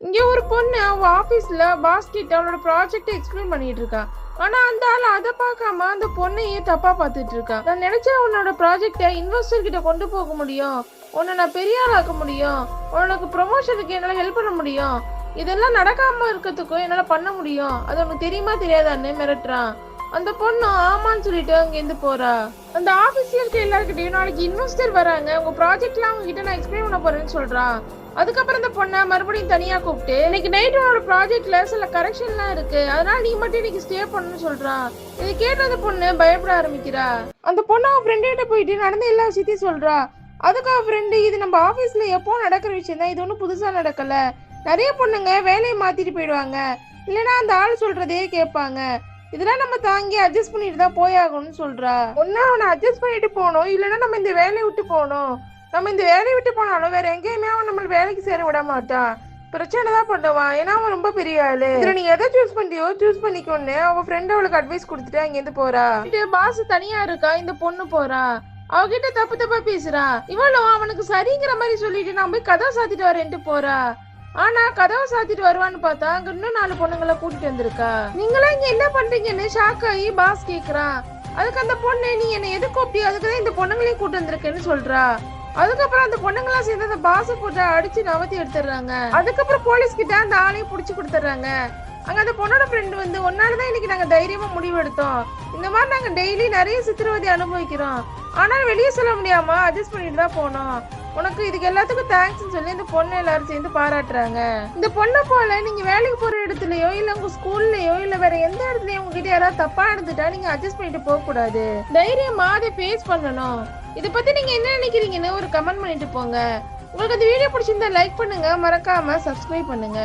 இங்க ஒரு பொண்ணு அவ ஆபீஸ்ல பாஸ் கிட்ட அவளோட ப்ராஜெக்ட் எக்ஸ்பிளைன் பண்ணிட்டு இருக்கா. ஆனா அந்த ஆள் அதை பார்க்காம அந்த பொண்ணையே தப்பா பார்த்துட்டு இருக்கா. நான் நினைச்சேன் உன்னோட ப்ராஜெக்ட இன்வெஸ்டர் கிட்ட கொண்டு போக முடியும், உன்னை நான் பெரிய ஆளாக்க முடியும், உனக்கு ப்ரொமோஷனுக்கு என்னால ஹெல்ப் பண்ண முடியும், இதெல்லாம் நடக்காம இருக்கிறதுக்கும் என்னால பண்ண முடியும், அது உனக்கு தெரியுமா தெரியாதான்னு மிரட்டுறான். அந்த பொண்ணு ஆமான்னு சொல்லிட்டு அங்க இருந்து போறா. அந்த ஆபீஸ்ல எல்லாருக்கிட்டையும் நாளைக்கு இன்வெஸ்டர் வராங்க, உங்க ப்ராஜெக்ட்லாம் அவங்க கிட்ட நான் எக்ஸ்பிளைன் பண்ண போறேன்னு சொல்றான். அதுக்கப்புறம் அந்த பொண்ணை மறுபடியும் தனியா கூப்பிட்டு இன்னைக்கு நைட் உன்னோட ப்ராஜெக்ட்ல சில கரெக்ஷன்லாம் இருக்கு, அதனால நீ மட்டும் இன்னைக்கு ஸ்டே பண்ணணும்னு சொல்றான். இதை கேட்ட அந்த பொண்ணு பயப்பட ஆரம்பிக்கிறா. அந்த பொண்ணு அவன் ஃப்ரெண்டு கிட்ட போயிட்டு நடந்த எல்லா விஷயத்தையும் சொல்றா. அதுக்கு அவன் ஃப்ரெண்டு, இது நம்ம ஆபீஸ்ல எப்போ நடக்கிற விஷயம் தான், இது ஒன்றும் புதுசா நடக்கல, நிறைய பொண்ணுங்க வேலையை மாத்திட்டு போயிடுவாங்க, இல்லைன்னா அந்த ஆள் சொல்றதே கேட்பாங்க, இதெல்லாம் நம்ம தாங்கி அட்ஜஸ்ட் பண்ணிட்டு தான் போயாகணும்னு சொல்றா. ஒன்னா அவனை அட்ஜஸ்ட் பண்ணிட்டு போகணும், இல்லைன்னா நம்ம இந்த வேலையை விட்டு போகணும். நம்ம இந்த வேலையை விட்டு போனாலும் வேற எங்கேயுமே அவன் நம்ம வேலைக்கு சேர விட மாட்டான், பிரச்சனை தான் பண்ணுவான், ஏன்னா அவன் ரொம்ப பெரிய ஆளு. இதுல நீ எதை சூஸ் பண்ணியோ சூஸ் பண்ணிக்கோன்னு அவன் ஃப்ரெண்ட் அவளுக்கு அட்வைஸ் கொடுத்துட்டு அங்கேருந்து போறா. பாஸ் தனியா இருக்கா, இந்த பொண்ணு போறா. அவகிட்ட தப்பு தப்பா பேசுறா. இவளும் அவனுக்கு சரிங்கிற மாதிரி சொல்லிட்டு நான் போய் கதவை சாத்திட்டு வரேன்ட்டு போறா. ஆனா கதவை சாத்திட்டு வருவான்னு பார்த்தா அங்க இன்னும் 4 பொண்ணுங்களை கூட்டிட்டு வந்திருக்கா. நீங்களா இங்க என்ன பண்றீங்கன்னு ஷாக் ஆகி பாஸ் கேக்குறான். அதுக்கு அந்த பொண்ணு, நீ என்ன எது கூப்பிட்டியோ அதுக்குதான் இந்த பொண்ணுங்களையும் கூட்டு வந்திருக்கேன்னு சொல்றா. அதுக்கப்புறம் அந்த பொண்ணுங்களாம் சேர்ந்து அந்த பாச போட்டு அடிச்சு நவத்தி எடுத்துடுறாங்க. அதுக்கப்புறம் போலீஸ் கிட்ட அந்த ஆளையும் புடிச்சு கொடுத்துட்றாங்க. அங்க அந்த பொண்ணோட ஃப்ரெண்ட் வந்து, ஒன்னாலதான் இன்னைக்கு நாங்க தைரியமா முடிவு எடுத்தோம், இந்த மாதிரி நாங்க டெய்லி நிறைய சித்திரவதை அனுபவிக்கிறோம், ஆனால் வெளியே சொல்ல முடியாம அட்ஜஸ்ட் பண்ணிட்டு தான் போனோம், உனக்கு இதுக்கு எல்லாத்துக்கும் தேங்க்ஸ் சொல்லி இந்த பொண்ணு எல்லாரும் சேர்ந்து பாராட்டுறாங்க. இந்த பொண்ணை போல நீங்க வேலைக்கு போற இடத்துலயோ இல்ல உங்க ஸ்கூல்லயோ இல்ல வேற எந்த இடத்துலயும் உங்ககிட்ட யாராவது தப்பா இருந்துட்டா நீங்க அட்ஜஸ்ட் பண்ணிட்டு போக கூடாது, தைரியமா அதை ஃபேஸ் பண்ணணும். இதை பத்தி நீங்க என்ன நினைக்கிறீங்கன்னு ஒரு கமெண்ட் பண்ணிட்டு போங்க. உங்களுக்கு இந்த வீடியோ பிடிச்சிருந்தா லைக் பண்ணுங்க, மறக்காம சப்ஸ்கிரைப் பண்ணுங்க.